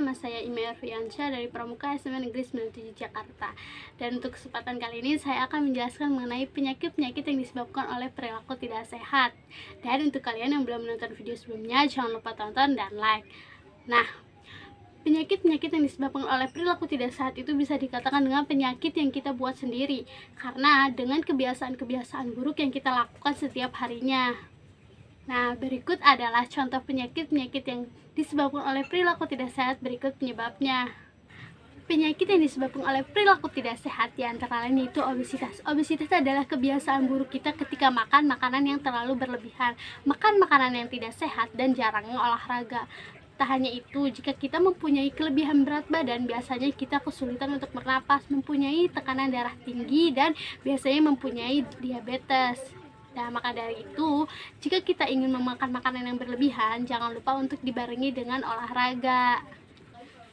nama saya Ime Arfiansyah dari Pramuka SMA Negeri 97 Jakarta. Dan untuk kesempatan kali ini saya akan menjelaskan mengenai penyakit-penyakit yang disebabkan oleh perilaku tidak sehat. Dan untuk kalian yang belum menonton video sebelumnya, jangan lupa tonton dan like. Nah, penyakit-penyakit yang disebabkan oleh perilaku tidak sehat itu bisa dikatakan dengan penyakit yang kita buat sendiri, karena dengan kebiasaan-kebiasaan buruk yang kita lakukan setiap harinya. Nah, berikut adalah contoh penyakit-penyakit yang disebabkan oleh perilaku tidak sehat. Berikut penyebabnya. Penyakit yang disebabkan oleh perilaku tidak sehat diantara lain yaitu obesitas. Obesitas adalah kebiasaan buruk kita ketika makan makanan yang terlalu berlebihan, makan makanan yang tidak sehat, dan jarangnya olahraga. Tak hanya itu, jika kita mempunyai kelebihan berat badan, biasanya kita kesulitan untuk bernapas, mempunyai tekanan darah tinggi, dan biasanya mempunyai diabetes. Nah, maka dari itu, jika kita ingin memakan makanan yang berlebihan, jangan lupa untuk dibarengi dengan olahraga.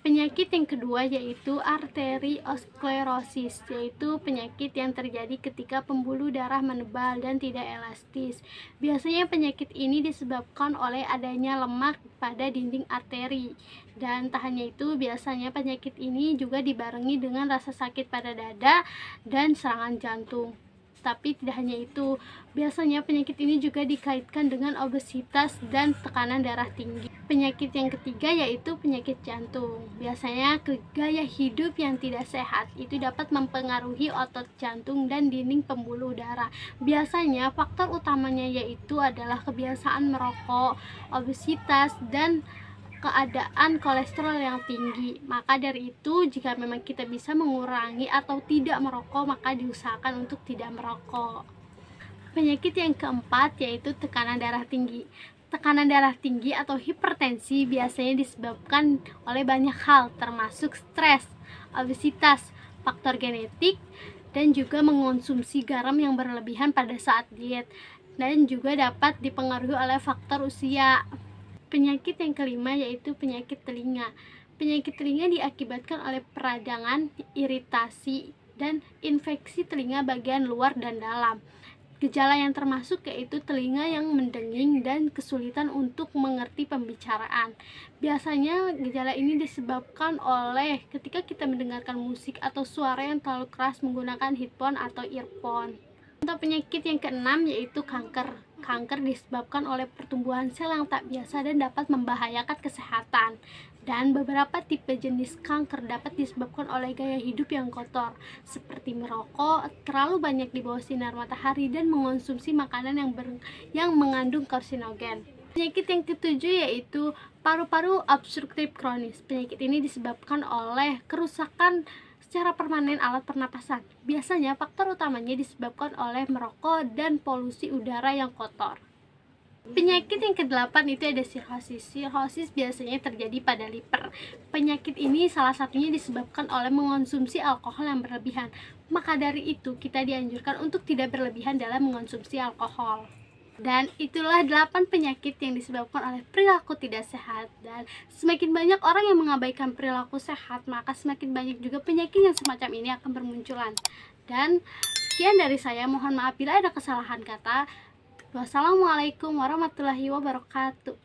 Penyakit yang kedua yaitu arteriosklerosis, yaitu penyakit yang terjadi ketika pembuluh darah menebal dan tidak elastis. Biasanya penyakit ini disebabkan oleh adanya lemak pada dinding arteri. Dan tak hanya itu, biasanya penyakit ini juga dibarengi dengan rasa sakit pada dada dan serangan jantung. Tapi tidak hanya itu, biasanya penyakit ini juga dikaitkan dengan obesitas dan tekanan darah tinggi. Penyakit yang ketiga yaitu penyakit jantung. Biasanya gaya hidup yang tidak sehat itu dapat mempengaruhi otot jantung dan dinding pembuluh darah. Biasanya faktor utamanya yaitu adalah kebiasaan merokok, obesitas, dan keadaan kolesterol yang tinggi. Maka dari itu, jika memang kita bisa mengurangi atau tidak merokok, maka diusahakan untuk tidak merokok. Penyakit yang keempat yaitu tekanan darah tinggi. Tekanan darah tinggi atau hipertensi biasanya disebabkan oleh banyak hal, termasuk stres, obesitas, faktor genetik, dan juga mengonsumsi garam yang berlebihan pada saat diet, dan juga dapat dipengaruhi oleh faktor usia. Penyakit yang kelima yaitu penyakit telinga. Penyakit telinga diakibatkan oleh peradangan, iritasi, dan infeksi telinga bagian luar dan dalam. Gejala yang termasuk yaitu telinga yang mendenging dan kesulitan untuk mengerti pembicaraan. Biasanya gejala ini disebabkan oleh ketika kita mendengarkan musik atau suara yang terlalu keras menggunakan headphone atau earphone. Untuk penyakit yang keenam yaitu kanker. Kanker disebabkan oleh pertumbuhan sel yang tak biasa dan dapat membahayakan kesehatan. Dan beberapa tipe jenis kanker dapat disebabkan oleh gaya hidup yang kotor, seperti merokok, terlalu banyak di bawah sinar matahari, dan mengonsumsi makanan yang mengandung karsinogen. Penyakit yang ketujuh yaitu paru-paru obstruktif kronis. Penyakit ini disebabkan oleh kerusakan secara permanen alat pernapasan. Biasanya faktor utamanya disebabkan oleh merokok dan polusi udara yang kotor. Penyakit yang kedelapan itu ada sirhosis. Sirhosis biasanya terjadi pada liver. Penyakit ini salah satunya disebabkan oleh mengonsumsi alkohol yang berlebihan. Maka dari itu kita dianjurkan untuk tidak berlebihan dalam mengonsumsi alkohol. Dan itulah 8 penyakit yang disebabkan oleh perilaku tidak sehat. Dan semakin banyak orang yang mengabaikan perilaku sehat, maka semakin banyak juga penyakit yang semacam ini akan bermunculan. Dan sekian dari saya, mohon maaf bila ada kesalahan kata. Wassalamualaikum warahmatullahi wabarakatuh.